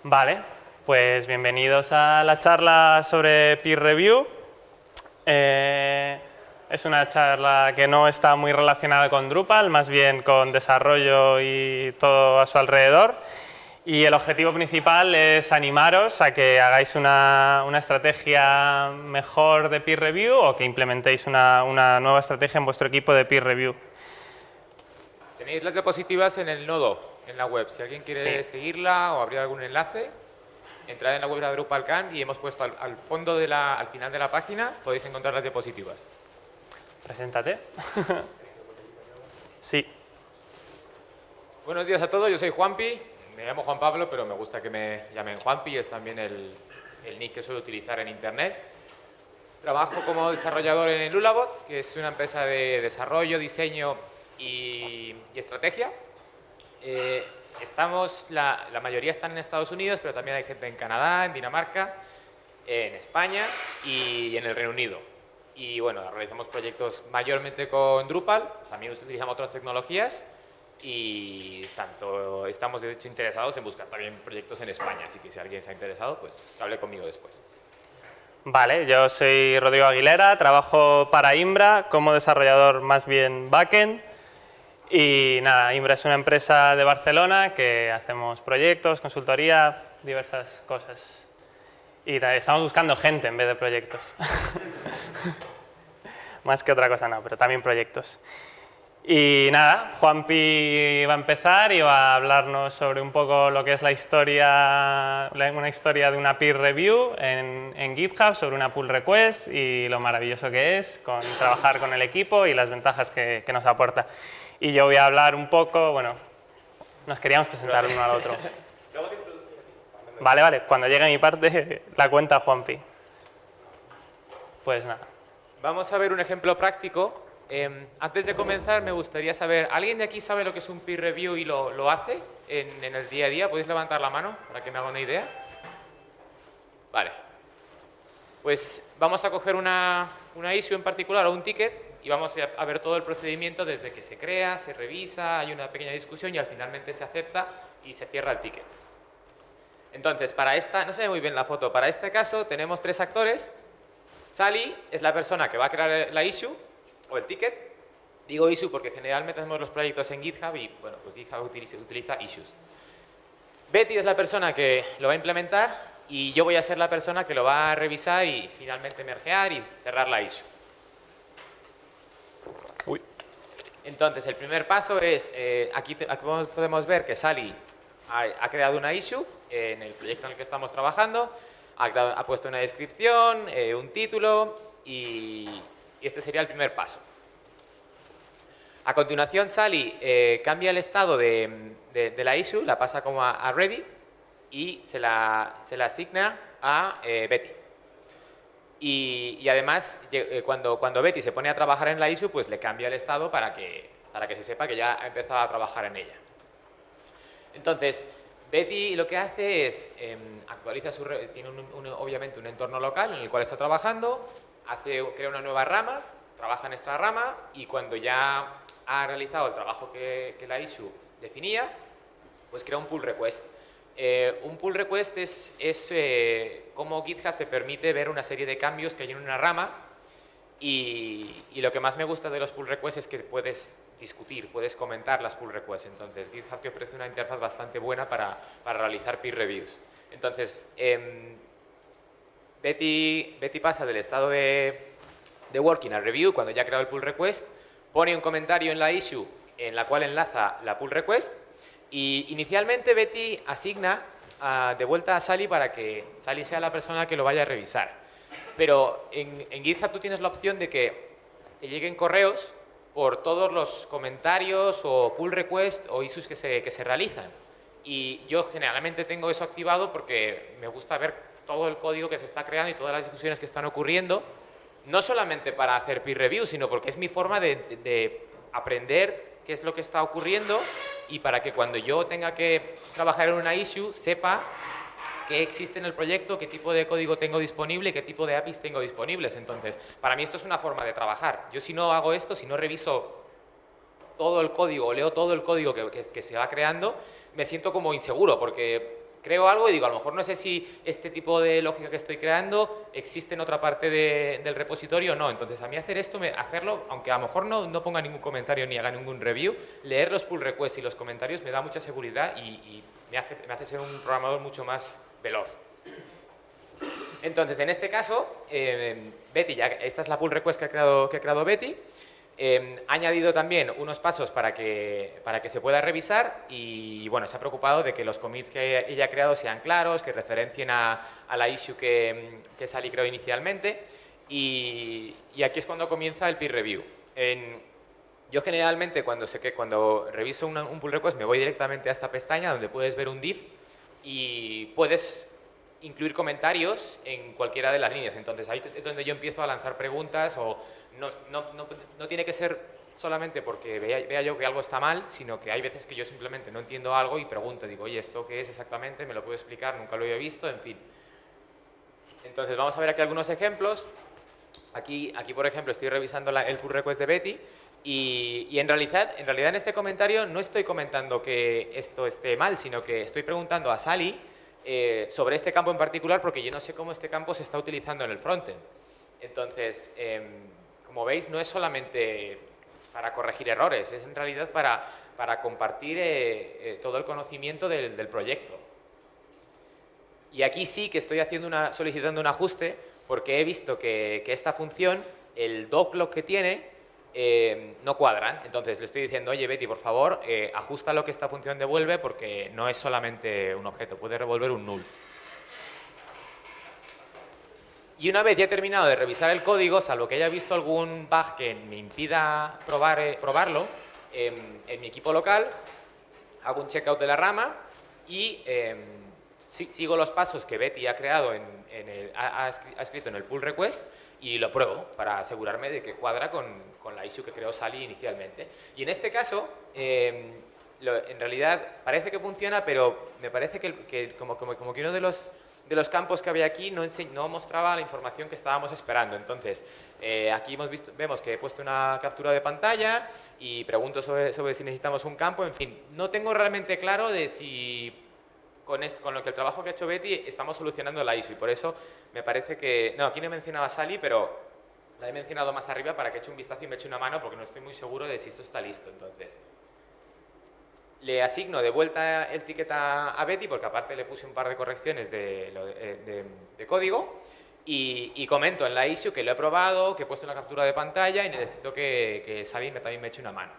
Vale, pues bienvenidos a la charla sobre peer review. Es una charla que no está muy relacionada con Drupal, más bien con desarrollo y todo a su alrededor. Y el objetivo principal es animaros a que hagáis una estrategia mejor de peer review o que implementéis una nueva estrategia en vuestro equipo de peer review. Tenéis las diapositivas en el nodo, en la web. Si alguien quiere seguirla o abrir algún enlace, entrad en la web de DrupalCamp y hemos puesto al fondo al final de la página, podéis encontrar las diapositivas. Preséntate. Sí. Buenos días a todos, yo soy Juanpi. Me llamo Juan Pablo, pero me gusta que me llamen Juanpi. Es también el nick que suelo utilizar en Internet. Trabajo como desarrollador en Lulabot, que es una empresa de desarrollo, diseño y estrategia. La mayoría están en Estados Unidos, pero también hay gente en Canadá, en Dinamarca, en España y en el Reino Unido. Y bueno, realizamos proyectos mayormente con Drupal, también utilizamos otras tecnologías y tanto estamos de hecho interesados en buscar también proyectos en España, así que si alguien está interesado, pues que hable conmigo después. Vale, yo soy Rodrigo Aguilera, trabajo para Imbra como desarrollador más bien backend. Y nada, Imbra es una empresa de Barcelona que hacemos proyectos, consultoría, diversas cosas. Y estamos buscando gente en vez de proyectos. Más que otra cosa no, pero también proyectos. Y nada, Juanpi va a empezar y va a hablarnos sobre un poco lo que es una historia de una peer review en GitHub, sobre una pull request y lo maravilloso que es trabajar con el equipo y las ventajas que nos aporta. Y yo voy a hablar un poco, bueno, nos queríamos presentar uno al otro. Vale, cuando llegue mi parte la cuenta Juanpi. Pues nada. Vamos a ver un ejemplo práctico. Antes de comenzar me gustaría saber, ¿alguien de aquí sabe lo que es un peer review y lo hace en el día a día? ¿Podéis levantar la mano para que me haga una idea? Vale. Pues vamos a coger una issue en particular o un ticket y vamos a ver todo el procedimiento desde que se crea, se revisa, hay una pequeña discusión y finalmente se acepta y se cierra el ticket. Entonces, para esta, no se ve muy bien la foto, para este caso tenemos tres actores. Sally es la persona que va a crear la issue o el ticket. Digo issue porque generalmente hacemos los proyectos en GitHub y bueno, pues GitHub utiliza issues. Betty es la persona que lo va a implementar y yo voy a ser la persona que lo va a revisar y finalmente mergear y cerrar la issue. Uy. Entonces, el primer paso es, aquí podemos ver que Sally ha creado una issue en el proyecto en el que estamos trabajando, ha puesto una descripción, un título y este sería el primer paso. A continuación, Sally cambia el estado de la issue, la pasa como a ready y se la asigna a Betty. Y además, cuando Betty se pone a trabajar en la issue, pues le cambia el estado para que se sepa que ya ha empezado a trabajar en ella. Entonces, Betty lo que hace es actualiza tiene obviamente un entorno local en el cual está trabajando, crea una nueva rama, trabaja en esta rama y cuando ya ha realizado el trabajo que la issue definía, pues crea un pull request. Un pull request es como GitHub te permite ver una serie de cambios que hay en una rama y lo que más me gusta de los pull requests es que puedes discutir, puedes comentar las pull requests. Entonces GitHub te ofrece una interfaz bastante buena para realizar peer reviews. Entonces Betty pasa del estado de working a review cuando ya ha creado el pull request, pone un comentario en la issue en la cual enlaza la pull request y inicialmente Betty asigna de vuelta a Sally para que Sally sea la persona que lo vaya a revisar. Pero en GitHub tú tienes la opción de que te lleguen correos por todos los comentarios o pull requests o issues que se realizan. Y yo generalmente tengo eso activado porque me gusta ver todo el código que se está creando y todas las discusiones que están ocurriendo, no solamente para hacer peer review, sino porque es mi forma de aprender qué es lo que está ocurriendo y para que cuando yo tenga que trabajar en una issue sepa qué existe en el proyecto, qué tipo de código tengo disponible y qué tipo de APIs tengo disponibles. Entonces, para mí esto es una forma de trabajar. Yo si no hago esto, si no reviso todo el código o leo todo el código que se va creando, me siento como inseguro porque creo algo y digo, a lo mejor no sé si este tipo de lógica que estoy creando existe en otra parte del repositorio o no. Entonces, a mí hacer esto, hacerlo, aunque a lo mejor no ponga ningún comentario ni haga ningún review, leer los pull requests y los comentarios me da mucha seguridad y me hace ser un programador mucho más veloz. Entonces, en este caso, Betty, esta es la pull request que ha creado Betty. Ha añadido también unos pasos para que se pueda revisar y bueno, se ha preocupado de que los commits que ella ha creado sean claros, que referencien a la issue que Sally creó inicialmente y aquí es cuando comienza el peer review. Yo generalmente cuando reviso un pull request me voy directamente a esta pestaña donde puedes ver un div y puedes incluir comentarios en cualquiera de las líneas. Entonces ahí es donde yo empiezo a lanzar preguntas o no tiene que ser solamente porque vea yo que algo está mal, sino que hay veces que yo simplemente no entiendo algo y pregunto, digo, oye, ¿esto qué es exactamente? ¿Me lo puedo explicar? Nunca lo había visto, en fin. Entonces vamos a ver aquí algunos ejemplos. Aquí por ejemplo, estoy revisando el pull request de Betty y en realidad en este comentario no estoy comentando que esto esté mal, sino que estoy preguntando a Sally sobre este campo en particular porque yo no sé cómo este campo se está utilizando en el frontend. Entonces, como veis, no es solamente para corregir errores, es en realidad para compartir todo el conocimiento del proyecto. Y aquí sí que estoy solicitando un ajuste porque he visto que esta función, el doclog que tiene, no cuadran. Entonces le estoy diciendo, oye Betty, por favor, ajusta lo que esta función devuelve porque no es solamente un objeto, puede devolver un null. Y una vez ya he terminado de revisar el código, salvo que haya visto algún bug que me impida probarlo, en mi equipo local hago un checkout de la rama y sigo los pasos que Betty ha creado ha escrito en el pull request y lo pruebo para asegurarme de que cuadra con la issue que creó Sally inicialmente. Y en este caso, en realidad parece que funciona, pero me parece que como que uno de los campos que había aquí no mostraba la información que estábamos esperando. Entonces, aquí vemos que he puesto una captura de pantalla y pregunto sobre si necesitamos un campo. En fin, no tengo realmente claro de si con lo que el trabajo que ha hecho Betty estamos solucionando la issue y por eso me parece que... No, aquí no he mencionado a Sally, pero la he mencionado más arriba para que eche un vistazo y me eche una mano porque no estoy muy seguro de si esto está listo. Entonces, le asigno de vuelta el ticket a Betty porque aparte le puse un par de correcciones de código y comento en la issue que lo he probado, que he puesto una captura de pantalla y necesito que Sally también me eche una mano.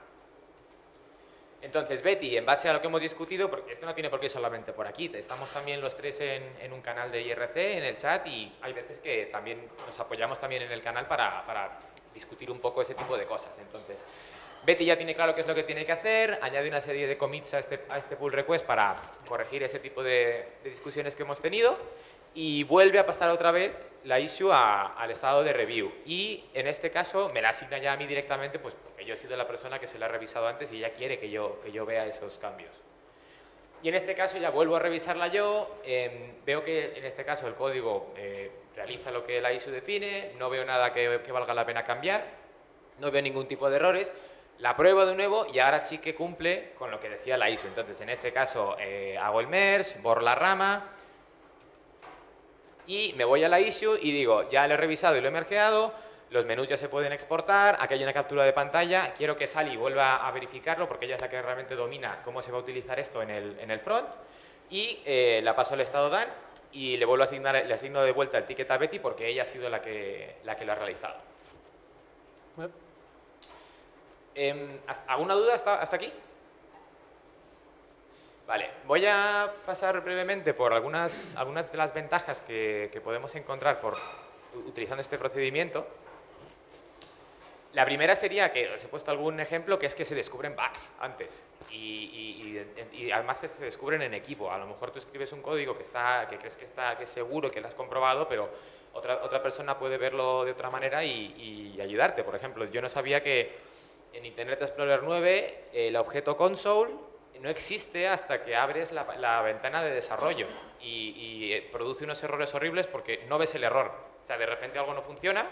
Entonces, Betty, en base a lo que hemos discutido, porque esto no tiene por qué ir solamente por aquí, estamos también los tres en un canal de IRC, en el chat, y hay veces que también nos apoyamos también en el canal para discutir un poco ese tipo de cosas. Entonces, Betty ya tiene claro qué es lo que tiene que hacer, añade una serie de commits a este pull request para corregir ese tipo de discusiones que hemos tenido y vuelve a pasar otra vez la issue al estado de review. Y en este caso me la asigna ya a mí directamente, pues porque yo he sido la persona que se la ha revisado antes y ella quiere que yo vea esos cambios. Y en este caso ya vuelvo a revisarla yo, veo que en este caso el código realiza lo que la issue define, no veo nada que valga la pena cambiar, no veo ningún tipo de errores. La pruebo de nuevo y ahora sí que cumple con lo que decía la issue. Entonces, en este caso, hago el merge, borro la rama y me voy a la issue y digo, ya lo he revisado y lo he mergeado, los menús ya se pueden exportar, aquí hay una captura de pantalla, quiero que Sally vuelva a verificarlo porque ella es la que realmente domina cómo se va a utilizar esto en el front y la paso al estado done y le vuelvo a le asigno de vuelta el ticket a Betty porque ella ha sido la que lo ha realizado. ¿Alguna duda hasta aquí? Vale, voy a pasar brevemente por algunas de las ventajas que podemos encontrar utilizando este procedimiento. La primera sería que os he puesto algún ejemplo que es que se descubren bugs antes y además se descubren en equipo. A lo mejor tú escribes un código que crees que es seguro, que lo has comprobado, pero otra persona puede verlo de otra manera y ayudarte. Por ejemplo, yo no sabía que en Internet Explorer 9 el objeto console no existe hasta que abres la ventana de desarrollo y produce unos errores horribles porque no ves el error. O sea, de repente algo no funciona,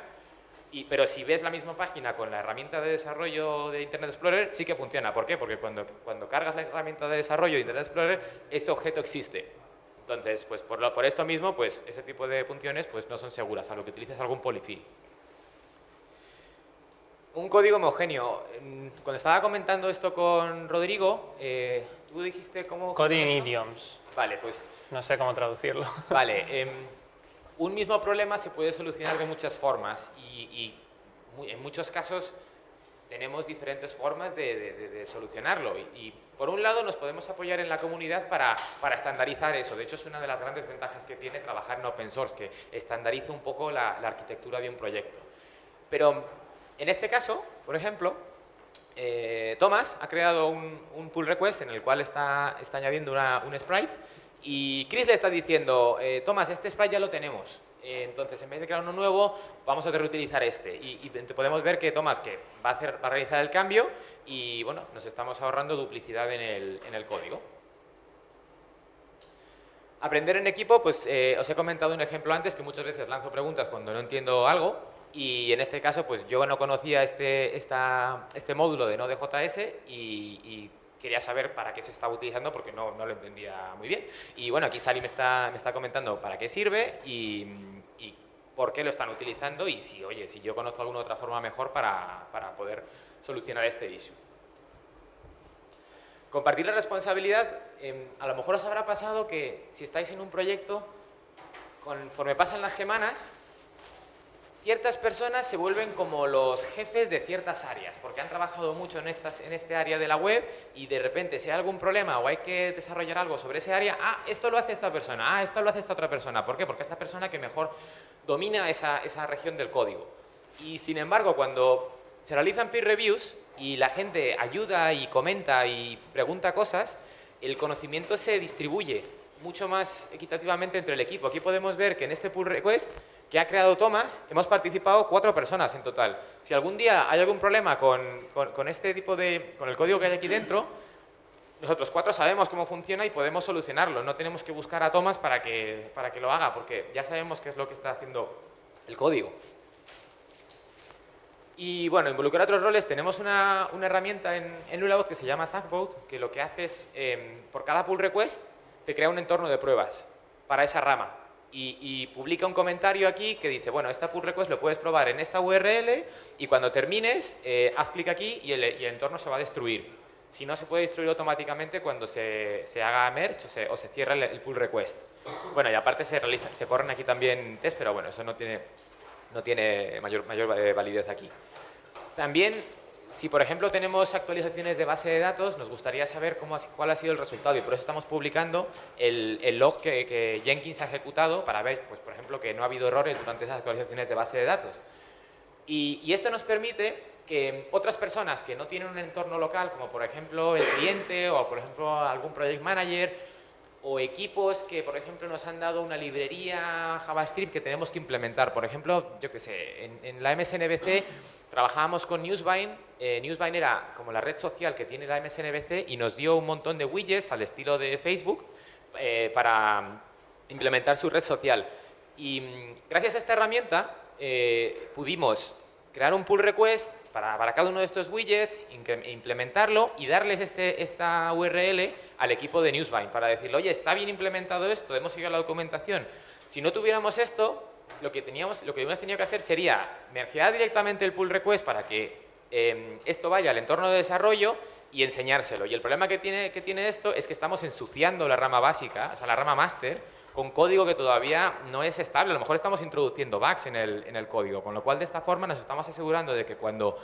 pero si ves la misma página con la herramienta de desarrollo de Internet Explorer, sí que funciona. ¿Por qué? Porque cuando cargas la herramienta de desarrollo de Internet Explorer, este objeto existe. Entonces, pues por esto mismo, pues ese tipo de funciones pues, no son seguras, salvo que utilices algún polyfill. Un código homogéneo. Cuando estaba comentando esto con Rodrigo, tú dijiste cómo... Coding idioms. Vale, pues... No sé cómo traducirlo. Vale, un mismo problema se puede solucionar de muchas formas y en muchos casos tenemos diferentes formas de solucionarlo. Y por un lado nos podemos apoyar en la comunidad para estandarizar eso. De hecho, es una de las grandes ventajas que tiene trabajar en open source, que estandariza un poco la arquitectura de un proyecto. Pero en este caso, por ejemplo, Tomás ha creado un pull request en el cual está añadiendo un sprite y Chris le está diciendo, Tomás, este sprite ya lo tenemos. Entonces, en vez de crear uno nuevo, vamos a reutilizar este. Y podemos ver que Tomás que va a realizar el cambio y bueno, nos estamos ahorrando duplicidad en el código. Aprender en equipo, pues os he comentado un ejemplo antes que muchas veces lanzo preguntas cuando no entiendo algo. Y en este caso, pues yo no conocía este módulo de Node.js y quería saber para qué se estaba utilizando porque no lo entendía muy bien. Y bueno, aquí Sally me está comentando para qué sirve y por qué lo están utilizando y si yo conozco alguna otra forma mejor para poder solucionar este issue. Compartir la responsabilidad, a lo mejor os habrá pasado que si estáis en un proyecto, conforme pasan las semanas, ciertas personas se vuelven como los jefes de ciertas áreas, porque han trabajado mucho en este área de la web y de repente si hay algún problema o hay que desarrollar algo sobre ese área, esto lo hace esta persona, esto lo hace esta otra persona. ¿Por qué? Porque es la persona que mejor domina esa región del código. Y sin embargo, cuando se realizan peer reviews y la gente ayuda y comenta y pregunta cosas, el conocimiento se distribuye mucho más equitativamente entre el equipo. Aquí podemos ver que en este pull request que ha creado Tomás, hemos participado 4 personas en total. Si algún día hay algún problema con el código que hay aquí dentro, nosotros 4 sabemos cómo funciona y podemos solucionarlo. No tenemos que buscar a Tomás para que lo haga, porque ya sabemos qué es lo que está haciendo el código. Y bueno, involucrar otros roles. Tenemos una herramienta en Lulabot que se llama Thagbot, que lo que hace es, por cada pull request, te crea un entorno de pruebas para esa rama. Y publica un comentario aquí que dice, bueno, esta pull request lo puedes probar en esta URL y cuando termines, haz clic aquí y el entorno se va a destruir. Si no, se puede destruir automáticamente cuando se haga merge o se cierra el pull request. Bueno, y aparte se corren aquí también test, pero bueno, eso no tiene mayor validez aquí. También, si por ejemplo tenemos actualizaciones de base de datos, nos gustaría saber cuál ha sido el resultado y por eso estamos publicando el log que Jenkins ha ejecutado para ver, pues, por ejemplo, que no ha habido errores durante esas actualizaciones de base de datos. Y esto nos permite que otras personas que no tienen un entorno local, como por ejemplo el cliente o por ejemplo algún project manager o equipos que por ejemplo nos han dado una librería JavaScript que tenemos que implementar. Por ejemplo, yo qué sé, en la MSNBC trabajábamos con Newsvine. Newsvine era como la red social que tiene la MSNBC y nos dio un montón de widgets al estilo de Facebook para implementar su red social. Y gracias a esta herramienta pudimos crear un pull request para cada uno de estos widgets, implementarlo y darles esta URL al equipo de Newsvine para decirle, oye, está bien implementado esto, hemos seguido la documentación. Si no tuviéramos esto, lo que hubiéramos tenido que hacer sería mergear directamente el pull request para que esto vaya al entorno de desarrollo y enseñárselo. Y el problema que tiene esto es que estamos ensuciando la rama básica, o sea, la rama master, con código que todavía no es estable. A lo mejor estamos introduciendo bugs en el código, con lo cual de esta forma nos estamos asegurando de que cuando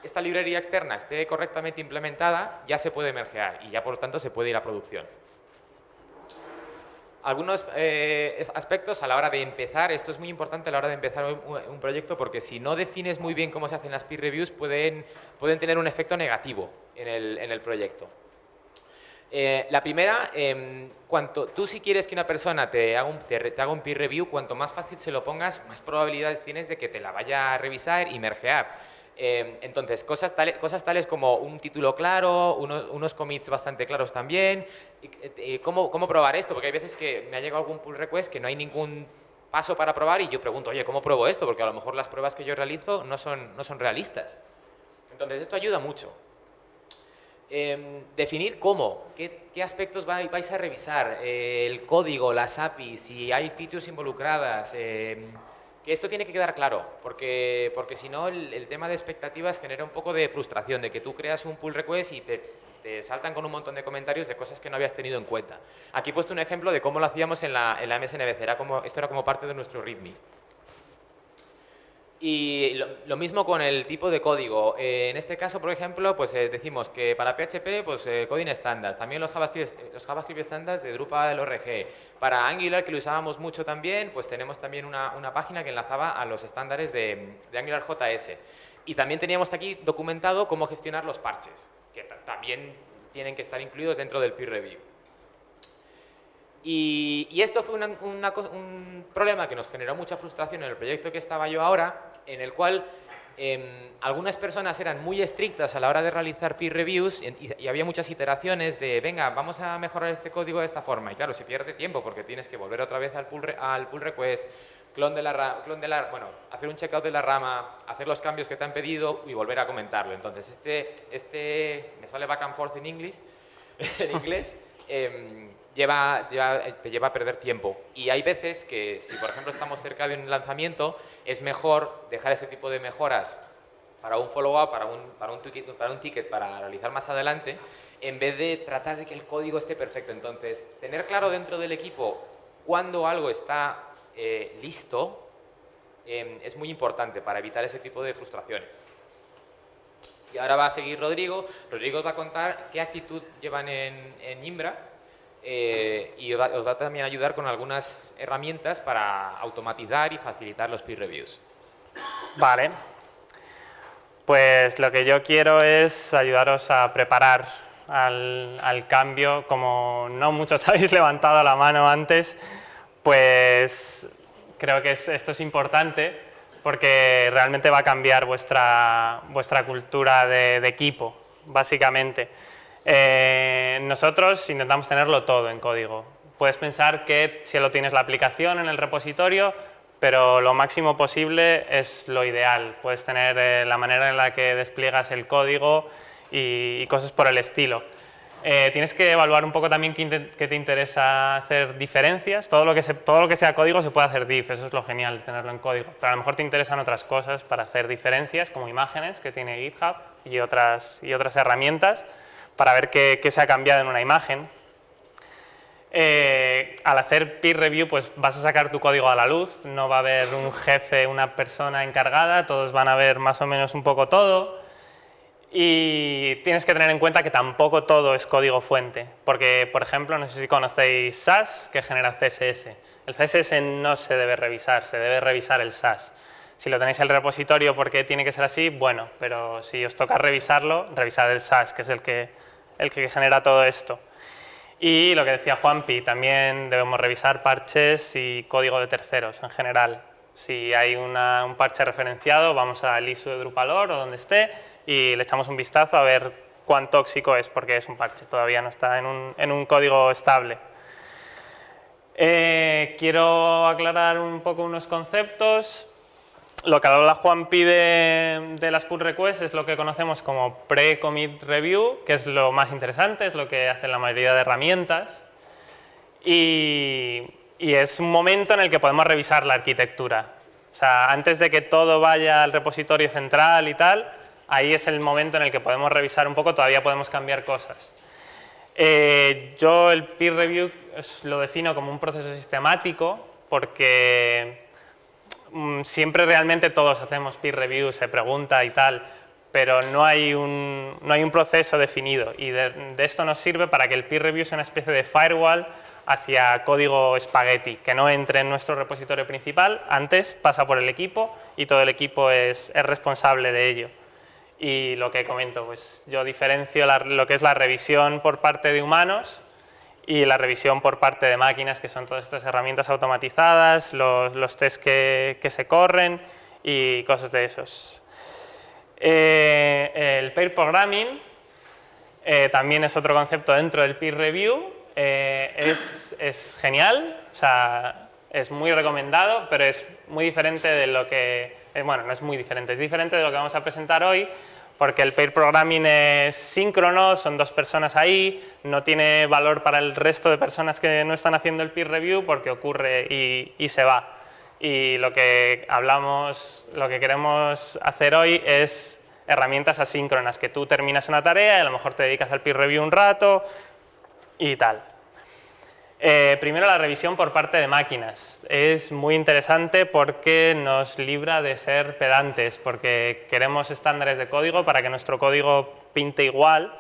esta librería externa esté correctamente implementada, ya se puede mergear y ya por lo tanto se puede ir a producción. Algunos aspectos a la hora de empezar, esto es muy importante a la hora de empezar un proyecto porque si no defines muy bien cómo se hacen las peer reviews pueden tener un efecto negativo en el proyecto. La primera, tú si quieres que una persona te haga un peer review, cuanto más fácil se lo pongas, más probabilidades tienes de que te la vaya a revisar y mergear. Entonces, cosas tales como un título claro, unos commits bastante claros también. ¿Cómo probar esto? Porque hay veces que me ha llegado algún pull request que no hay ningún paso para probar y yo pregunto, oye, ¿cómo pruebo esto? Porque a lo mejor las pruebas que yo realizo no son realistas. Entonces, esto ayuda mucho. Definir cómo, qué aspectos vais a revisar, el código, las APIs, si hay features involucradas, que esto tiene que quedar claro, porque si no el tema de expectativas genera un poco de frustración, de que tú creas un pull request y te saltan con un montón de comentarios de cosas que no habías tenido en cuenta. Aquí he puesto un ejemplo de cómo lo hacíamos en la MSNBC, esto era como parte de nuestro README. Y lo mismo con el tipo de código. En este caso, por ejemplo, pues decimos que para PHP, pues coding standards. También los JavaScript standards de Drupal ORG. Para Angular, que lo usábamos mucho también, pues tenemos también una página que enlazaba a los estándares de Angular JS. Y también teníamos aquí documentado cómo gestionar los parches, que también tienen que estar incluidos dentro del peer review. Y esto fue un problema que nos generó mucha frustración en el proyecto que estaba yo ahora, en el cual algunas personas eran muy estrictas a la hora de realizar peer reviews y había muchas iteraciones de, venga, vamos a mejorar este código de esta forma. Y claro, se pierde tiempo porque tienes que volver otra vez al pull request, bueno, hacer un checkout de la rama, hacer los cambios que te han pedido y volver a comentarlo. Entonces, me sale back and forth en inglés, te lleva a perder tiempo. Y hay veces que, si por ejemplo estamos cerca de un lanzamiento, es mejor dejar este tipo de mejoras para un follow-up, para un ticket para realizar más adelante, en vez de tratar de que el código esté perfecto. Entonces, tener claro dentro del equipo cuándo algo está listo es muy importante para evitar ese tipo de frustraciones. Y ahora va a seguir Rodrigo. Rodrigo os va a contar qué actitud llevan en Imbra. Y os va a también ayudar con algunas herramientas para automatizar y facilitar los peer reviews. Vale. Pues lo que yo quiero es ayudaros a preparar al cambio. Como no muchos habéis levantado la mano antes, pues creo que esto es importante porque realmente va a cambiar vuestra cultura de equipo, básicamente. Nosotros intentamos tenerlo todo en código. Puedes pensar que si lo tienes la aplicación en el repositorio, pero lo máximo posible es lo ideal. Puedes tener la manera en la que despliegas el código y cosas por el estilo. Tienes que evaluar un poco también qué te interesa hacer diferencias. Todo lo que sea código se puede hacer diff, eso es lo genial de tenerlo en código. Pero a lo mejor te interesan otras cosas para hacer diferencias, como imágenes que tiene GitHub y otras herramientas, para ver qué se ha cambiado en una imagen. Al hacer peer review, pues vas a sacar tu código a la luz, no va a haber un jefe, una persona encargada, todos van a ver más o menos un poco todo. Y tienes que tener en cuenta que tampoco todo es código fuente, porque, por ejemplo, no sé si conocéis SAS, que genera CSS. El CSS no se debe revisar, se debe revisar el SAS. Si lo tenéis en el repositorio porque tiene que ser así, bueno, pero si os toca revisarlo, revisad el SAS, que es el que genera todo esto. Y lo que decía Juanpi, también debemos revisar parches y código de terceros en general. Si hay un parche referenciado, vamos al ISO de Drupalore o donde esté y le echamos un vistazo a ver cuán tóxico es, porque es un parche, todavía no está en un código estable. Quiero aclarar un poco unos conceptos. Lo que habla Juanpi de las pull requests es lo que conocemos como pre-commit review, que es lo más interesante, es lo que hacen la mayoría de herramientas. Y es un momento en el que podemos revisar la arquitectura. O sea, antes de que todo vaya al repositorio central y tal, ahí es el momento en el que podemos revisar un poco, todavía podemos cambiar cosas. Yo el peer review lo defino como un proceso sistemático porque siempre realmente todos hacemos peer review, se pregunta y tal, pero no hay un proceso definido y de esto nos sirve para que el peer review sea una especie de firewall hacia código spaghetti, que no entre en nuestro repositorio principal, antes pasa por el equipo y todo el equipo es responsable de ello. Y lo que comento, pues yo diferencio lo que es la revisión por parte de humanos y la revisión por parte de máquinas, que son todas estas herramientas automatizadas, los tests que se corren y cosas de esos. El pair programming también es otro concepto dentro del peer review. Es genial, o sea, es muy recomendado, pero es muy diferente de lo que... bueno, no es muy diferente, es diferente de lo que vamos a presentar hoy, porque el pair programming es síncrono, son dos personas ahí, no tiene valor para el resto de personas que no están haciendo el peer review porque ocurre y se va. Y lo que lo que queremos hacer hoy es herramientas asíncronas, que tú terminas una tarea y a lo mejor te dedicas al peer review un rato y tal. Primero, la revisión por parte de máquinas. Es muy interesante porque nos libra de ser pedantes, porque queremos estándares de código para que nuestro código pinte igual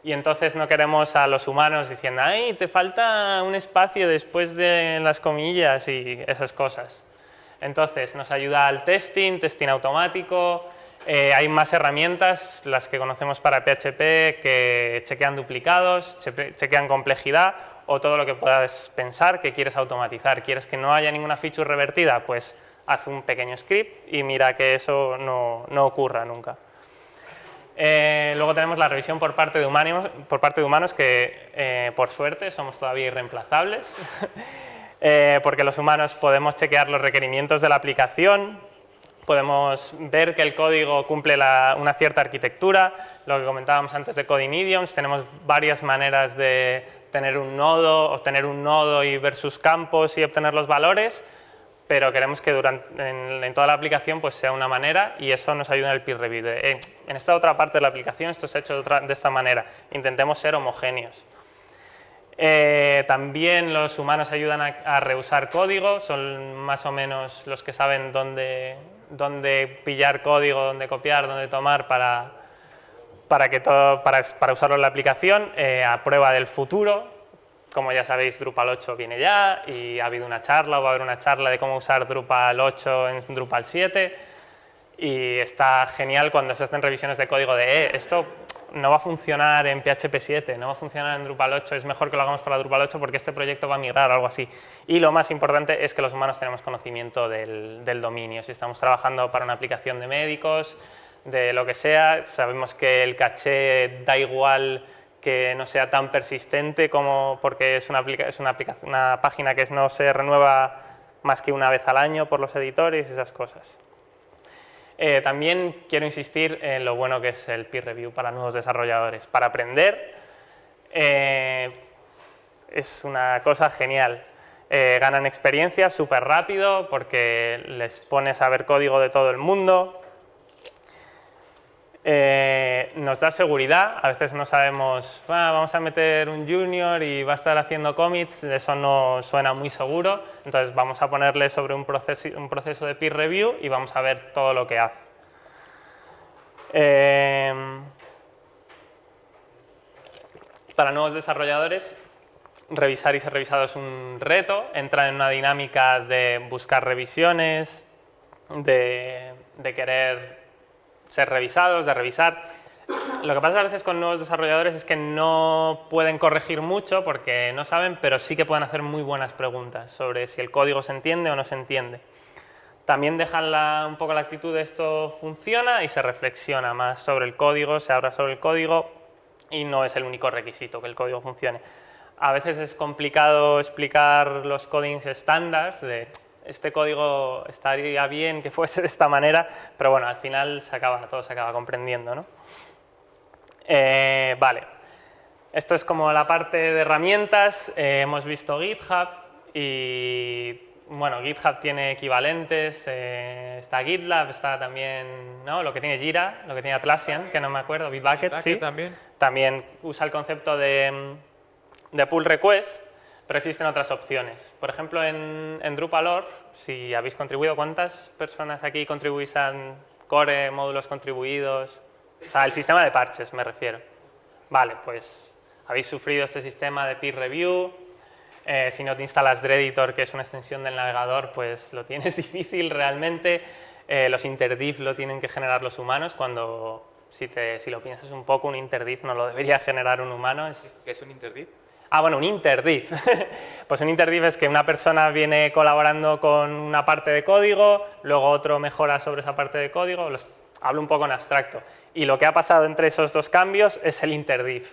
y entonces no queremos a los humanos diciendo ¡ay, te falta un espacio después de las comillas! Y esas cosas. Entonces, nos ayuda al testing automático. Hay más herramientas, las que conocemos para PHP, que chequean duplicados, chequean complejidad o todo lo que puedas pensar que quieres automatizar. ¿Quieres que no haya ninguna feature revertida? Pues haz un pequeño script y mira que eso no ocurra nunca. Luego tenemos la revisión por parte de humanos que, por suerte, somos todavía irreemplazables, porque los humanos podemos chequear los requerimientos de la aplicación, podemos ver que el código cumple una cierta arquitectura, lo que comentábamos antes de Coding Idioms, tenemos varias maneras de tener un nodo, obtener un nodo y ver sus campos y obtener los valores, pero queremos que en toda la aplicación pues sea una manera y eso nos ayuda en el peer review. En esta otra parte de la aplicación esto se ha hecho de esta manera, intentemos ser homogéneos. También los humanos ayudan a reusar código, son más o menos los que saben dónde pillar código, dónde copiar, dónde tomar para usarlo en la aplicación. A prueba del futuro, como ya sabéis, Drupal 8 viene ya y ha habido una charla o va a haber una charla de cómo usar Drupal 8 en Drupal 7 y está genial cuando se hacen revisiones de código de esto no va a funcionar en PHP 7, no va a funcionar en Drupal 8, es mejor que lo hagamos para Drupal 8 porque este proyecto va a migrar o algo así. Y lo más importante es que los humanos tenemos conocimiento del dominio. Si estamos trabajando para una aplicación de médicos, de lo que sea, sabemos que el caché da igual que no sea tan persistente como porque es una página que no se renueva más que una vez al año por los editores y esas cosas. También quiero insistir en lo bueno que es el peer review para nuevos desarrolladores. Para aprender es una cosa genial. Ganan experiencia súper rápido porque les pones a ver código de todo el mundo. Nos da seguridad, a veces no sabemos, vamos a meter un junior y va a estar haciendo commits, eso no suena muy seguro, entonces vamos a ponerle sobre un proceso de peer review y vamos a ver todo lo que hace. Para nuevos desarrolladores, revisar y ser revisado es un reto, entrar en una dinámica de buscar revisiones, de querer ser revisados, de revisar. Lo que pasa a veces con nuevos desarrolladores es que no pueden corregir mucho porque no saben, pero sí que pueden hacer muy buenas preguntas sobre si el código se entiende o no se entiende. También dejan un poco la actitud de esto funciona y se reflexiona más sobre el código, se habla sobre el código y no es el único requisito que el código funcione. A veces es complicado explicar los codings estándares de este código estaría bien que fuese de esta manera, pero bueno, al final todo se acaba comprendiendo, ¿no? Vale, esto es como la parte de herramientas, hemos visto GitHub y bueno, GitHub tiene equivalentes, está GitLab, está también, ¿no? Lo que tiene Jira, lo que tiene Atlassian, que no me acuerdo, Bitbucket, sí, también usa el concepto de pull request. Pero existen otras opciones. Por ejemplo, en Drupal.org, si habéis contribuido, ¿cuántas personas aquí contribuís a core, módulos contribuidos? O sea, el sistema de parches me refiero. Vale, pues habéis sufrido este sistema de peer review. Si no te instalas Dreditor, que es una extensión del navegador, pues lo tienes difícil realmente. Los interdiv lo tienen que generar los humanos cuando, si lo piensas un poco, un interdiv no lo debería generar un humano. ¿Qué es un interdiv? Ah, bueno, un interdiv. Pues un interdiv es que una persona viene colaborando con una parte de código, luego otro mejora sobre esa parte de código, hablo un poco en abstracto. Y lo que ha pasado entre esos dos cambios es el interdiv,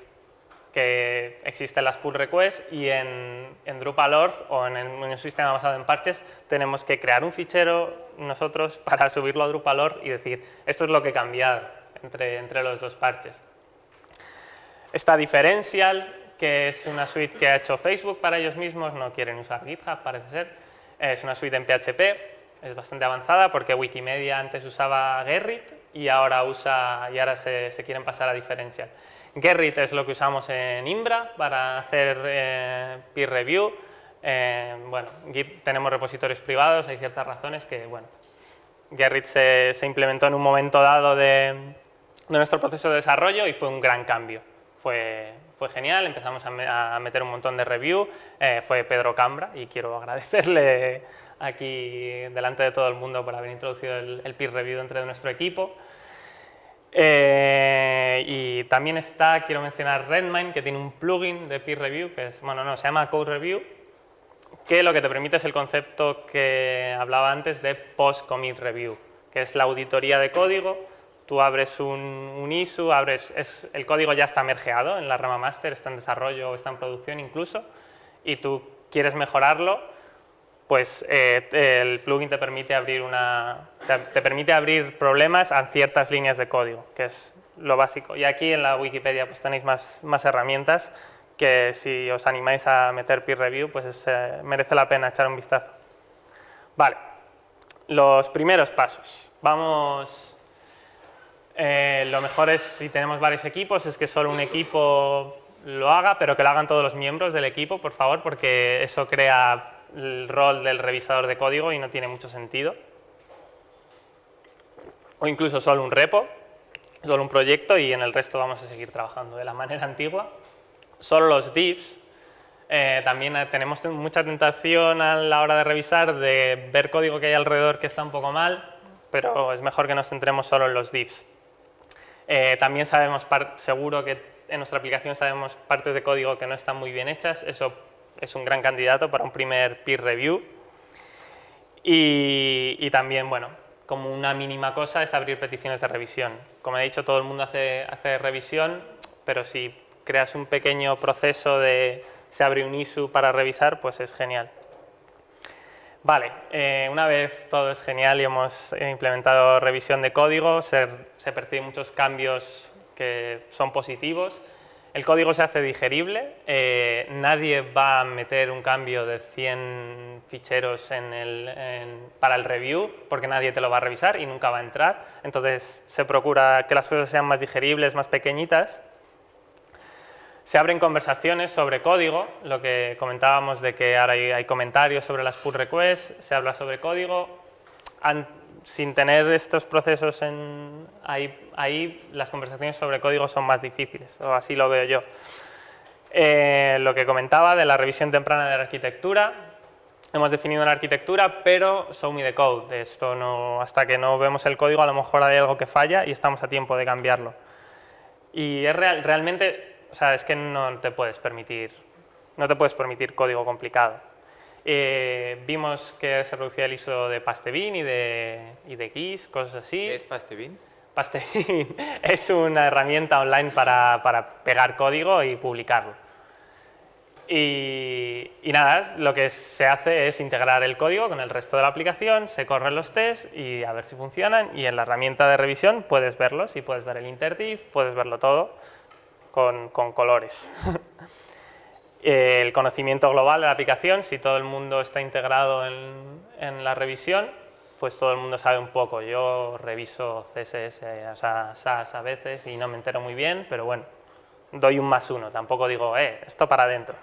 que existen las pull requests y en Drupal.org o en un sistema basado en parches tenemos que crear un fichero nosotros para subirlo a Drupal.org y decir, esto es lo que he cambiado. entre los dos parches. Está Differential, que es una suite que ha hecho Facebook para ellos mismos, no quieren usar GitHub, parece ser. Es una suite en PHP, es bastante avanzada porque Wikimedia antes usaba Gerrit y ahora se quieren pasar a Differential. Gerrit es lo que usamos en Imbra para hacer peer review. Bueno, Git tenemos repositorios privados, hay ciertas razones que, bueno, Gerrit se implementó en un momento dado de nuestro proceso de desarrollo y fue un gran cambio. Fue genial, empezamos a meter un montón de review, fue Pedro Cambra y quiero agradecerle aquí delante de todo el mundo por haber introducido el peer review dentro de nuestro equipo. Y también quiero mencionar Redmine, que tiene un plugin de peer review, que es, bueno, no, se llama Code Review, que lo que te permite es el concepto que hablaba antes de post-commit review, que es la auditoría de código. Tú abres un issue, el código ya está mergeado en la rama master, está en desarrollo o está en producción incluso, y tú quieres mejorarlo, pues el plugin te permite abrir problemas a ciertas líneas de código, que es lo básico. Y aquí en la Wikipedia pues tenéis más herramientas que si os animáis a meter peer review, pues merece la pena echar un vistazo. Vale, los primeros pasos. Lo mejor es, si tenemos varios equipos, es que solo un equipo lo haga, pero que lo hagan todos los miembros del equipo, por favor, porque eso crea el rol del revisador de código y no tiene mucho sentido. O incluso solo un repo, solo un proyecto y en el resto vamos a seguir trabajando de la manera antigua. Solo los divs. También tenemos mucha tentación a la hora de revisar de ver código que hay alrededor que está un poco mal, pero es mejor que nos centremos solo en los divs. También sabemos, seguro que en nuestra aplicación sabemos partes de código que no están muy bien hechas, eso es un gran candidato para un primer peer review. Y también, bueno, como una mínima cosa es abrir peticiones de revisión. Como he dicho, todo el mundo hace revisión, pero si creas un pequeño proceso se abre un issue para revisar, pues es genial. Vale, una vez todo es genial y hemos implementado revisión de código, se perciben muchos cambios que son positivos. El código se hace digerible, nadie va a meter un cambio de 100 ficheros para el review porque nadie te lo va a revisar y nunca va a entrar. Entonces se procura que las cosas sean más digeribles, más pequeñitas. Se abren conversaciones sobre código, lo que comentábamos de que ahora hay comentarios sobre las pull requests, se habla sobre código. Sin tener estos procesos ahí, las conversaciones sobre código son más difíciles, o así lo veo yo. Lo que comentaba de la revisión temprana de la arquitectura, hemos definido una arquitectura, pero show me the code. Esto no, hasta que no vemos el código a lo mejor hay algo que falla y estamos a tiempo de cambiarlo. Y es realmente... O sea, es que no te puedes permitir código complicado. Vimos que se reducía el ISO de Pastebin y de GIS, cosas así. ¿Qué es Pastebin? Pastebin es una herramienta online para pegar código y publicarlo. Y nada, lo que se hace es integrar el código con el resto de la aplicación, se corren los tests y a ver si funcionan. Y en la herramienta de revisión puedes verlos y puedes ver el interdiff, puedes verlo todo. Con colores. El conocimiento global de la aplicación, si todo el mundo está integrado en la revisión, pues todo el mundo sabe un poco. Yo reviso CSS, o sea, SAS a veces y no me entero muy bien, pero bueno, doy un +1, tampoco digo, esto para adentro.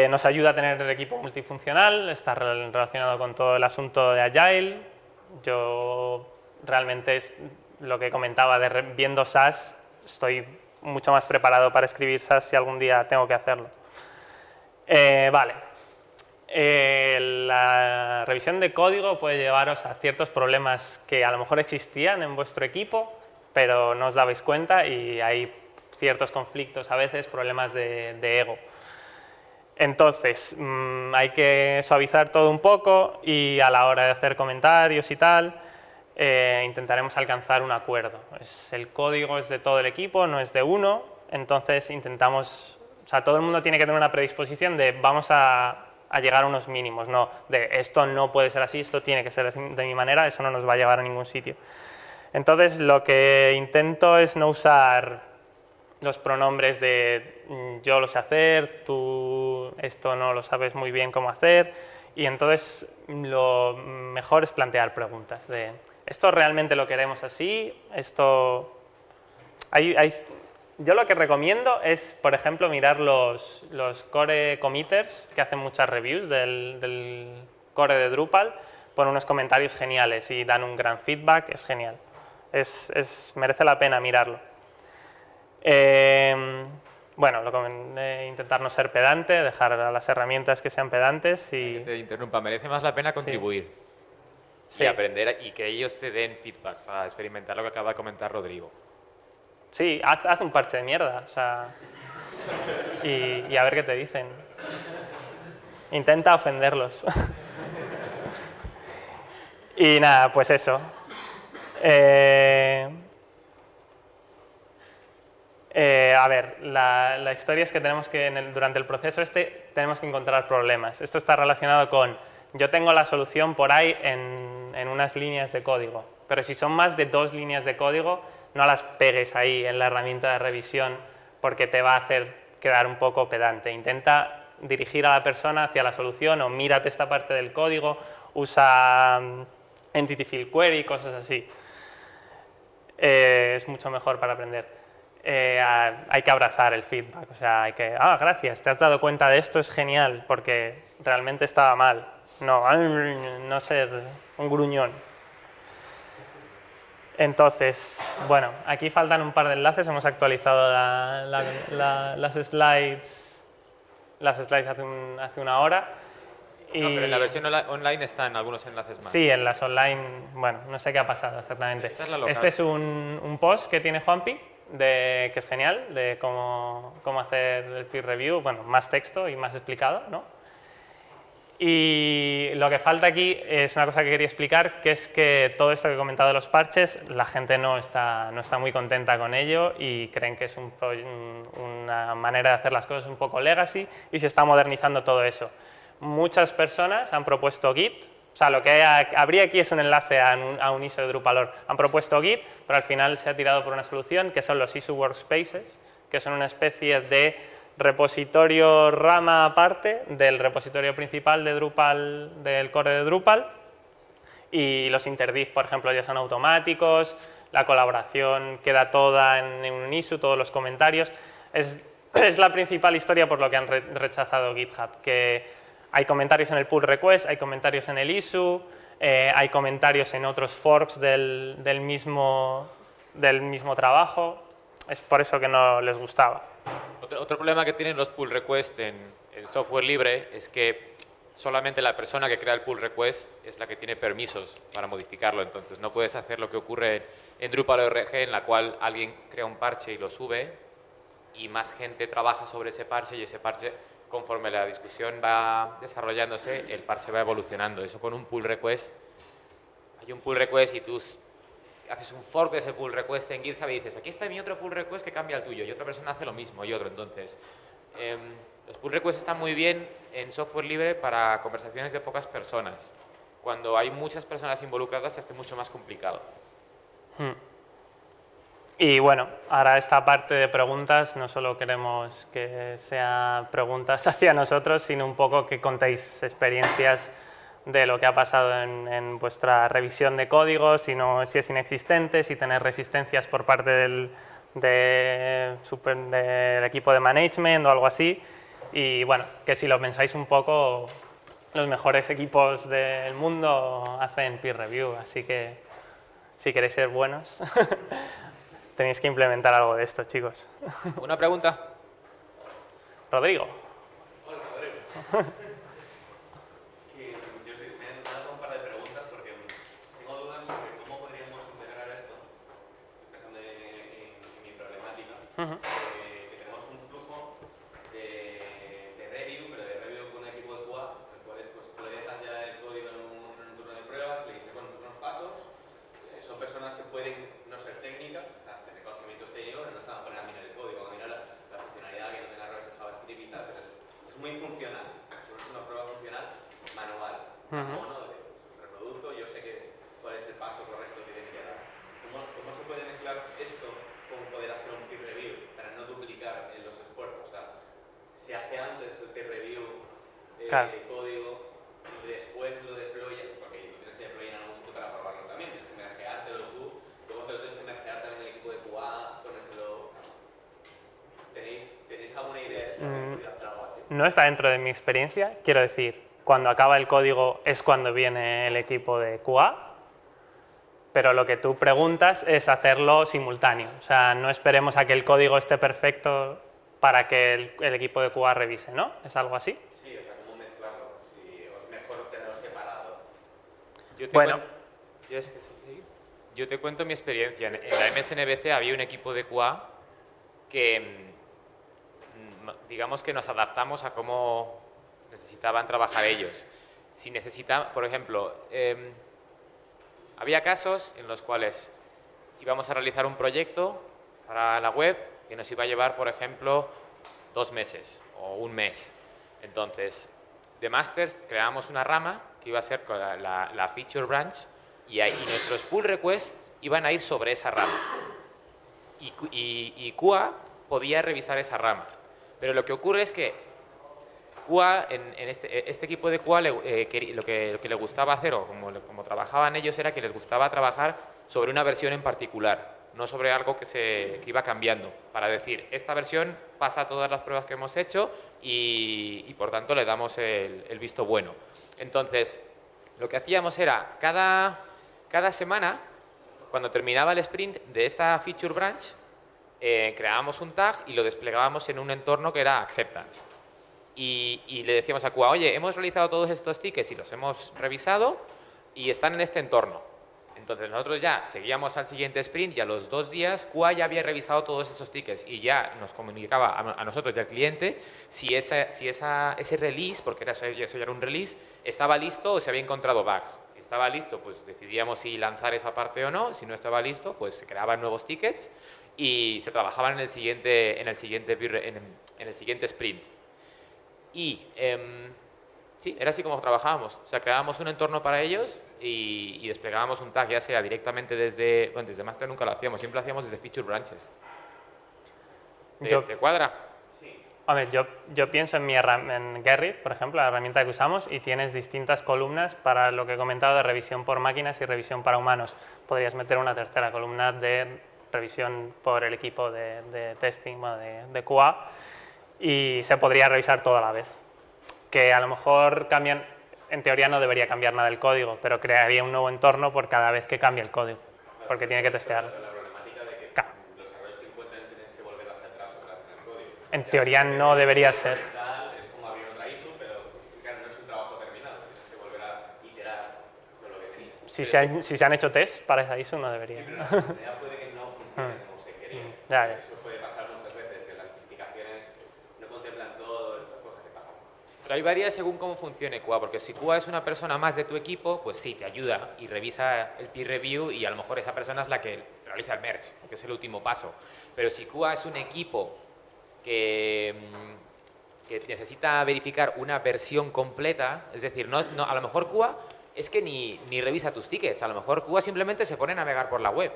Nos ayuda a tener el equipo multifuncional, está relacionado con todo el asunto de Agile. Yo realmente lo que comentaba de viendo SAS, estoy mucho más preparado para escribir SAS si algún día tengo que hacerlo. Vale. La revisión de código puede llevaros a ciertos problemas que a lo mejor existían en vuestro equipo, pero no os dabais cuenta y hay ciertos conflictos a veces, problemas de ego. Entonces, hay que suavizar todo un poco y a la hora de hacer comentarios y tal, intentaremos alcanzar un acuerdo. El código es de todo el equipo, no es de uno, entonces intentamos, o sea, todo el mundo tiene que tener una predisposición de vamos a llegar a unos mínimos, no de esto no puede ser así, esto tiene que ser de mi manera, eso no nos va a llevar a ningún sitio. Entonces, lo que intento es no usar los pronombres de yo lo sé hacer, tú esto no lo sabes muy bien cómo hacer, y entonces lo mejor es plantear preguntas de ¿esto realmente lo queremos así? Esto... Yo lo que recomiendo es, por ejemplo, mirar los core committers que hacen muchas reviews del core de Drupal, ponen unos comentarios geniales y dan un gran feedback, es genial. Merece la pena mirarlo. Bueno, intentar no ser pedante, dejar a las herramientas que sean pedantes y... Que te interrumpa, merece más la pena contribuir Sí. y aprender y que ellos te den feedback para experimentar lo que acaba de comentar Rodrigo. Sí, haz un parche de mierda, o sea, y a ver qué te dicen. Intenta ofenderlos. Y nada, pues eso. A ver, la historia es que tenemos que, durante el proceso tenemos que encontrar problemas. Esto está relacionado con, yo tengo la solución por ahí en unas líneas de código, pero si son más de 2 líneas de código, no las pegues ahí en la herramienta de revisión porque te va a hacer quedar un poco pedante. Intenta dirigir a la persona hacia la solución o mírate esta parte del código, usa Entity Field Query, cosas así. Es mucho mejor para aprender. Hay que abrazar el feedback, o sea, hay que, gracias, te has dado cuenta de esto, es genial, porque realmente estaba mal. No ser un gruñón. Entonces, bueno, aquí faltan un par de enlaces, hemos actualizado las slides hace una hora. No, pero en la versión online están algunos enlaces más. Sí, en las online, bueno, no sé qué ha pasado exactamente. Esta es la local. Este es un post que tiene Juanpi, que es genial, de cómo hacer el peer review, bueno, más texto y más explicado, ¿no? Y lo que falta aquí es una cosa que quería explicar, que es que todo esto que he comentado de los parches, la gente no está muy contenta con ello y creen que es una manera de hacer las cosas un poco legacy y se está modernizando todo eso. Muchas personas han propuesto Git, o sea, lo que habría aquí es un enlace a un ISO de Drupal. Han propuesto Git, pero al final se ha tirado por una solución que son los ISO Workspaces, que son una especie de repositorio rama aparte del repositorio principal de Drupal, del core de Drupal, y los interdiff, por ejemplo, ya son automáticos, la colaboración queda toda en un issue, todos los comentarios. Es la principal historia por lo que han rechazado GitHub, que hay comentarios en el pull request, hay comentarios en el issue, hay comentarios en otros forks del mismo trabajo. Es por eso que no les gustaba. Otro problema que tienen los pull requests en el software libre es que solamente la persona que crea el pull request es la que tiene permisos para modificarlo. Entonces no puedes hacer lo que ocurre en Drupal.org, en la cual alguien crea un parche y lo sube y más gente trabaja sobre ese parche y ese parche, conforme la discusión va desarrollándose, el parche va evolucionando. Eso con un pull request, hay un pull request y tú haces un fork de ese pull request en GitHub y dices, aquí está mi otro pull request que cambia el tuyo, y otra persona hace lo mismo y otro. Entonces, los pull requests están muy bien en software libre para conversaciones de pocas personas. Cuando hay muchas personas involucradas se hace mucho más complicado. Y bueno, ahora esta parte de preguntas, no solo queremos que sea preguntas hacia nosotros, sino un poco que contéis experiencias de lo que ha pasado en vuestra revisión de código, si es inexistente, si tenéis resistencias por parte del equipo de management o algo así. Y bueno, que si lo pensáis un poco, los mejores equipos del mundo hacen peer review, así que si queréis ser buenos, tenéis que implementar algo de esto, chicos. ¿Una pregunta? Rodrigo. Hola, Rodrigo. Me han dado un par de preguntas porque tengo dudas sobre cómo podríamos integrar esto, pensando en mi problemática. Que tenemos un flujo de review, pero de review con un equipo de QA, el cual es, pues, tú le dejas ya el código en un turno de pruebas, le dices, bueno, unos pasos. Son personas que pueden no ser técnicas, tener conocimientos técnicos, pero no se van a poner a mirar el código, a mirar la funcionalidad que no tenga errores de JavaScript y tal, pero es muy funcional. Es una prueba funcional manual. Mono de reproducto, yo sé cuál es el paso correcto que tiene que dar. Claro. de código y después lo deployas, porque lo tienes que deployar en algún sitio para probarlo también, tienes que mergeártelo tú, luego te lo tienes que mergear también el equipo de QA, ponérselo. ¿Tenéis alguna idea de hacer algo así? No está dentro de mi experiencia, quiero decir, cuando acaba el código es cuando viene el equipo de QA, pero lo que tú preguntas es hacerlo simultáneo, o sea, no esperemos a que el código esté perfecto para que el equipo de QA revise, ¿no? ¿Es algo así? Sí, o sea, cómo mezclarlo, y es mejor tenerlo separado. Bueno. Yo te cuento mi experiencia. En la MSNBC había un equipo de QA que, digamos que nos adaptamos a cómo necesitaban trabajar ellos. Si necesitaban, por ejemplo, había casos en los cuales íbamos a realizar un proyecto para la web que nos iba a llevar, por ejemplo, 2 meses o 1 mes. Entonces, de Masters creamos una rama que iba a ser la Feature Branch y nuestros pull requests iban a ir sobre esa rama. Y QA podía revisar esa rama. Pero lo que ocurre es que QA, en este equipo de QA, lo que le gustaba hacer, o como trabajaban ellos, era que les gustaba trabajar sobre una versión en particular, no sobre algo que iba cambiando, para decir, esta versión pasa todas las pruebas que hemos hecho y por tanto le damos el visto bueno. Entonces, lo que hacíamos era, cada semana, cuando terminaba el sprint de esta feature branch, creábamos un tag y lo desplegábamos en un entorno que era acceptance. Y le decíamos a QA, oye, hemos realizado todos estos tickets y los hemos revisado y están en este entorno. Entonces nosotros ya seguíamos al siguiente sprint y a los 2 días QA ya había revisado todos esos tickets y ya nos comunicaba a nosotros y al cliente si ese release, porque eso ya era un release, estaba listo o se había encontrado bugs. Si estaba listo, pues decidíamos si lanzar esa parte o no. Si no estaba listo, pues se creaban nuevos tickets y se trabajaban en el siguiente sprint. Y sí, era así como trabajábamos. O sea, creábamos un entorno para ellos y desplegábamos un tag, ya sea directamente desde Master nunca lo hacíamos, siempre lo hacíamos desde Feature Branches. ¿Te cuadra? Sí. A ver, yo pienso en Gerrit, por ejemplo, la herramienta que usamos, y tienes distintas columnas para lo que he comentado de revisión por máquinas y revisión para humanos. Podrías meter una tercera columna de revisión por el equipo de testing, bueno, de QA, y se podría revisar todo a la vez. Que a lo mejor cambian, en teoría no debería cambiar nada el código, pero crearía un nuevo entorno por cada vez que cambie el código, porque tiene que testearlo. La problemática de que los errores que encuentran tienes que volver hacia atrás otra vez en el código. En teoría no debería ser. Es como abrir otra ISO, pero claro, no es un trabajo terminado, tienes que volver a iterar con lo que tenías. Si se han hecho test para esa ISO, no debería. Sí, pero la oportunidad puede que no funcione como se quería. Ya. Eso puede pasar muchas veces, que las especificaciones no contemplan todas las cosas que pasan. Pero ahí varía según cómo funcione QA, porque si QA es una persona más de tu equipo, pues sí, te ayuda y revisa el peer review y a lo mejor esa persona es la que realiza el merge, que es el último paso. Pero si QA es un equipo que necesita verificar una versión completa, es decir, a lo mejor QA es que ni revisa tus tickets, a lo mejor QA simplemente se pone a navegar por la web.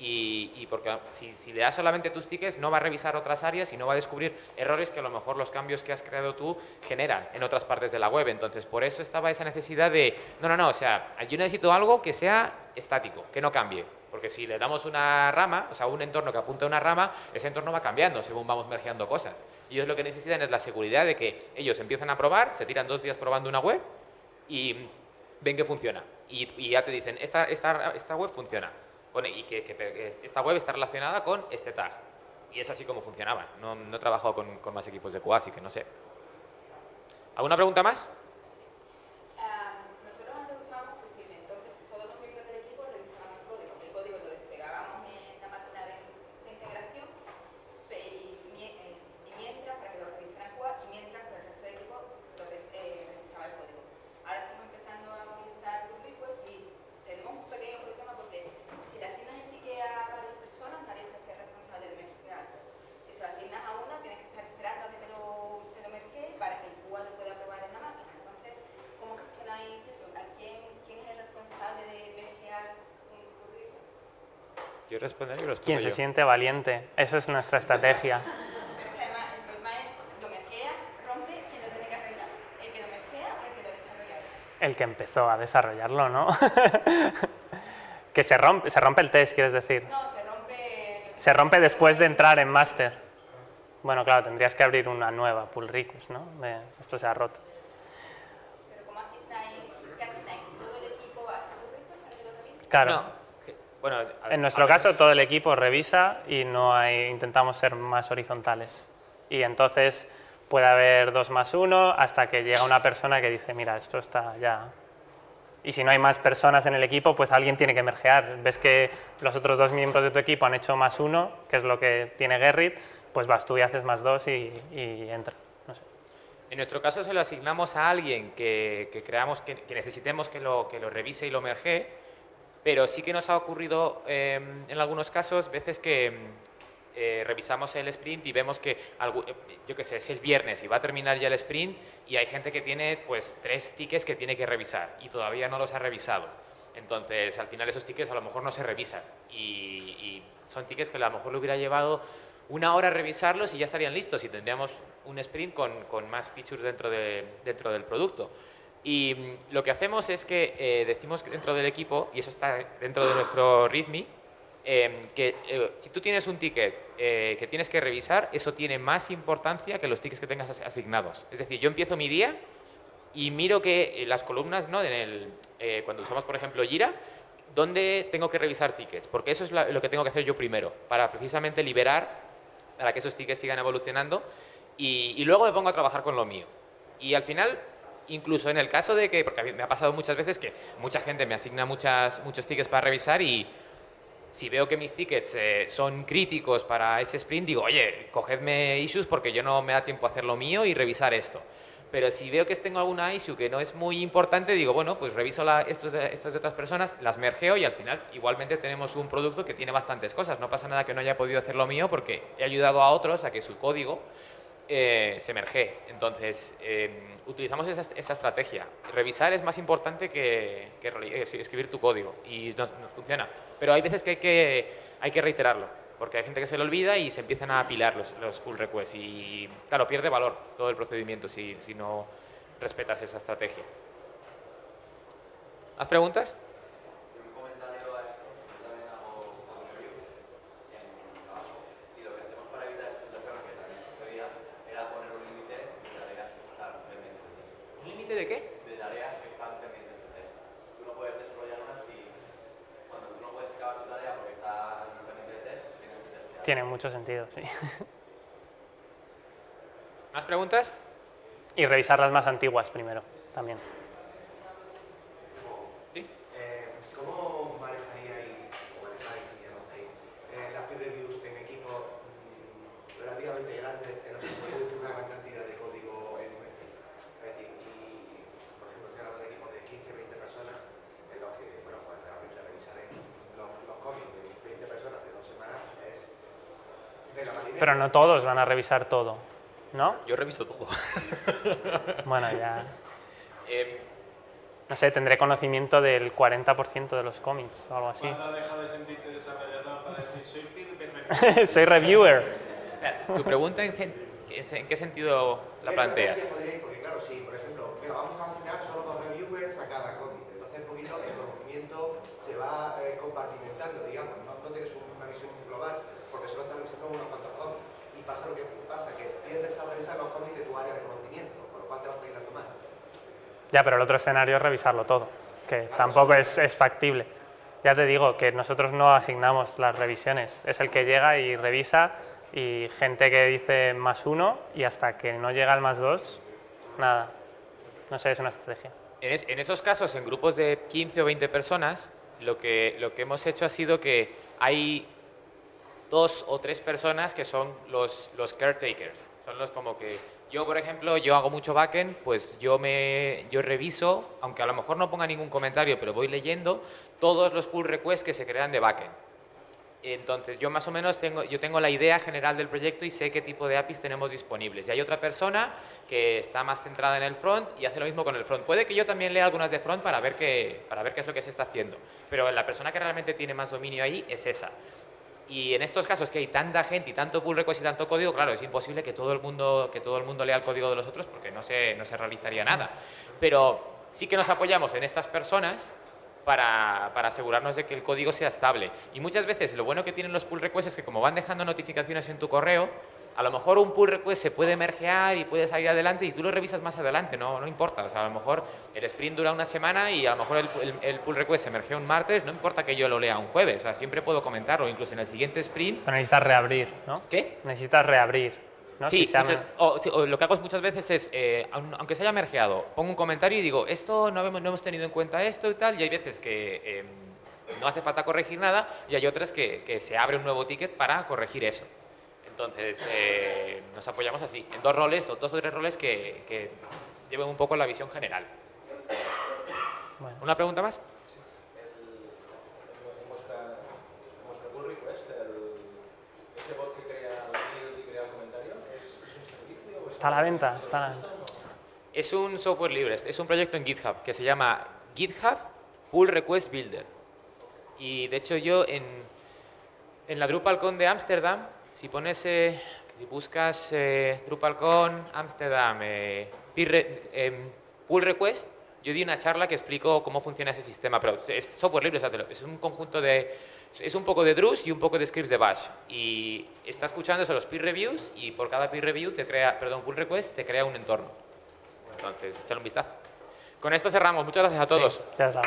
Y porque si le das solamente tus tickets no va a revisar otras áreas y no va a descubrir errores que a lo mejor los cambios que has creado tú generan en otras partes de la web. Entonces, por eso estaba esa necesidad de, no, o sea, yo necesito algo que sea estático, que no cambie. Porque si le damos una rama, o sea, un entorno que apunta a una rama, ese entorno va cambiando según vamos mergeando cosas. Y ellos lo que necesitan es la seguridad de que ellos empiezan a probar, se tiran 2 días probando una web y ven que funciona. Y ya te dicen, esta web funciona. Y que esta web está relacionada con este tag. Y es así como funcionaba. No he trabajado con más equipos de QA, así que no sé. ¿Alguna pregunta más? Nosotros antes usábamos Priscilla, entonces todos los miembros del equipo revisaban el código lo desplegábamos en la máquina de integración y mientras, para que lo revisaran QA, y mientras el resto del equipo revisaba el código. Ahora estamos empezando a utilizar los requests y tenemos un pequeño problema porque si le asignas el ticket a varias personas, nadie se hace responsable de mergear. Si se lo asignas a una, tienes que estar esperando a que te lo mergee para que el QA lo pueda probar en la máquina. Entonces, ¿cómo gestionáis eso? ¿Quién es el responsable de mergear un currículum? Yo responderé y respondo Quien se yo. siente valiente, eso es nuestra estrategia. Pero es que además el problema es, lo mergeas, rompe, ¿quién lo tiene que arreglar? ¿El que lo mergea El que empezó a desarrollarlo, ¿no? Que se rompe el test, quieres decir. No, se rompe... Se rompe después de entrar en máster. Bueno, claro, tendrías que abrir una nueva pull request, ¿no? Esto se ha roto. Pero ¿cómo asignáis? ¿Qué asignáis? ¿Todo el equipo hace pull request para que lo revise? Claro. No, bueno, En nuestro caso, todo el equipo revisa y intentamos ser más horizontales. Y entonces puede haber 2+1 hasta que llega una persona que dice, mira, esto está ya... Y si no hay más personas en el equipo, pues alguien tiene que mergear. Ves que los otros 2 miembros de tu equipo han hecho +1, que es lo que tiene Gerrit, pues vas tú y haces +2 y entra. No sé. En nuestro caso se lo asignamos a alguien que creamos que necesitemos que lo revise y lo mergee, pero sí que nos ha ocurrido en algunos casos veces que revisamos el sprint y vemos que, yo qué sé, es el viernes y va a terminar ya el sprint y hay gente que tiene pues 3 tickets que tiene que revisar y todavía no los ha revisado. Entonces, al final esos tickets a lo mejor no se revisan y son tickets que a lo mejor le hubiera llevado 1 hora revisarlos y ya estarían listos y tendríamos un sprint con más features dentro del producto. Y lo que hacemos es que decimos que dentro del equipo, y eso está dentro de nuestro README, que si tú tienes un ticket que tienes que revisar, eso tiene más importancia que los tickets que tengas asignados. Es decir, yo empiezo mi día y miro que las columnas, ¿no? Cuando usamos, por ejemplo, Jira, ¿dónde tengo que revisar tickets? Porque eso es lo que tengo que hacer yo primero, para precisamente liberar, para que esos tickets sigan evolucionando y luego me pongo a trabajar con lo mío. Y al final, incluso en el caso de que, porque me ha pasado muchas veces que mucha gente me asigna muchos tickets para revisar y si veo que mis tickets son críticos para ese sprint, digo, oye, cogedme issues porque yo no me da tiempo a hacer lo mío y revisar esto. Pero si veo que tengo alguna issue que no es muy importante, digo, bueno, pues reviso estas de otras personas, las mergeo y al final igualmente tenemos un producto que tiene bastantes cosas. No pasa nada que no haya podido hacer lo mío porque he ayudado a otros a que su código se mergee. Entonces, utilizamos esa estrategia. Revisar es más importante que escribir tu código y nos funciona. Pero hay veces que hay que reiterarlo, porque hay gente que se le olvida y se empiezan a apilar los pull requests y, claro, pierde valor todo el procedimiento si no respetas esa estrategia. ¿Más preguntas? Un comentario a esto, yo también hago reviews en mi trabajo y lo que hacemos para evitar esta situación que también sucedía era poner un límite de tareas que están pendientes de test. ¿Un límite de qué? De tareas que están pendientes de test. Tú no puedes desarrollar unas y cuando tú no puedes acabar tu tarea porque está pendiente de test, tienes que testear. Tiene mucho sentido, sí. ¿Más preguntas? Y revisar las más antiguas primero, también. Sí. ¿Cómo manejáis, si ya no hacéis, las peer reviews en equipos relativamente grandes en los que se produce una gran cantidad de código en un equipo? Es decir, por ejemplo, estoy hablando de equipos de 15, 20 personas en los que, bueno, pues realmente revisar los códigos de 20 personas de 2 semanas es de la marinera. Pero no todos van a revisar todo, ¿no? Yo reviso todo. Bueno, ya... No sé, tendré conocimiento del 40% de los commits o algo así. ¿Cuándo dejas de sentirte desarrollador para decir soy peer Soy reviewer. ¿Tu pregunta en qué sentido la planteas? Porque claro, si por ejemplo, vamos a asignar solo 2 reviewers a cada commit, entonces un poquito el conocimiento se va compartimentando, digamos, no tienes una visión global porque solo estás revisando unos cuantos commits y pasa lo que pasa, que tiendes a revisar los commits de tu área de conocimiento, con lo cual te vas a ir dando más. Ya, pero el otro escenario es revisarlo todo, que tampoco es factible. Ya te digo que nosotros no asignamos las revisiones, es el que llega y revisa y gente que dice +1 y hasta que no llega al +2, nada. No sé, es una estrategia. En esos casos, en grupos de 15 o 20 personas, lo que hemos hecho ha sido que hay 2 o 3 personas que son los caretakers. Son los como que yo, por ejemplo, yo hago mucho backend, pues yo reviso, aunque a lo mejor no ponga ningún comentario, pero voy leyendo todos los pull requests que se crean de backend. Entonces, yo más o menos tengo la idea general del proyecto y sé qué tipo de APIs tenemos disponibles. Y hay otra persona que está más centrada en el front y hace lo mismo con el front. Puede que yo también lea algunas de front para ver qué es lo que se está haciendo. Pero la persona que realmente tiene más dominio ahí es esa. Y en estos casos que hay tanta gente y tanto pull request y tanto código, claro, es imposible que todo el mundo lea el código de los otros porque no se realizaría nada. Pero sí que nos apoyamos en estas personas para asegurarnos de que el código sea estable. Y muchas veces lo bueno que tienen los pull requests es que como van dejando notificaciones en tu correo, a lo mejor un pull request se puede mergear y puede salir adelante y tú lo revisas más adelante, no importa. O sea, a lo mejor el sprint dura una semana y a lo mejor el pull request se mergea un martes, no importa que yo lo lea un jueves, o sea, siempre puedo comentarlo, incluso en el siguiente sprint. Pero necesitas reabrir, ¿no? ¿Qué? Necesitas reabrir, ¿no? Sí, Si se llama- o lo que hago muchas veces es, aunque se haya mergeado, pongo un comentario y digo, esto no hemos tenido en cuenta esto y tal, y hay veces que no hace falta corregir nada y hay otras que se abre un nuevo ticket para corregir eso. Entonces, nos apoyamos así, en dos roles o dos o tres roles que lleven un poco la visión general. Bueno. ¿Una pregunta más? En vuestra pull request, ese bot que crea el build y crea el comentario, ¿es un servicio o Está a la venta, está a la venta. Es un software libre, es un proyecto en GitHub que se llama GitHub Pull Request Builder. Y de hecho yo en la DrupalCon de Ámsterdam, si pones, si buscas DrupalCon Ámsterdam Pull Request, yo di una charla que explico cómo funciona ese sistema, pero es software libre, o sea, es un conjunto de... Es un poco de Drush y un poco de scripts de Bash. Y está escuchando eso, los peer reviews, y por cada peer review pull request te crea un entorno. Entonces, échale un vistazo. Con esto cerramos. Muchas gracias a todos. Sí, ya está.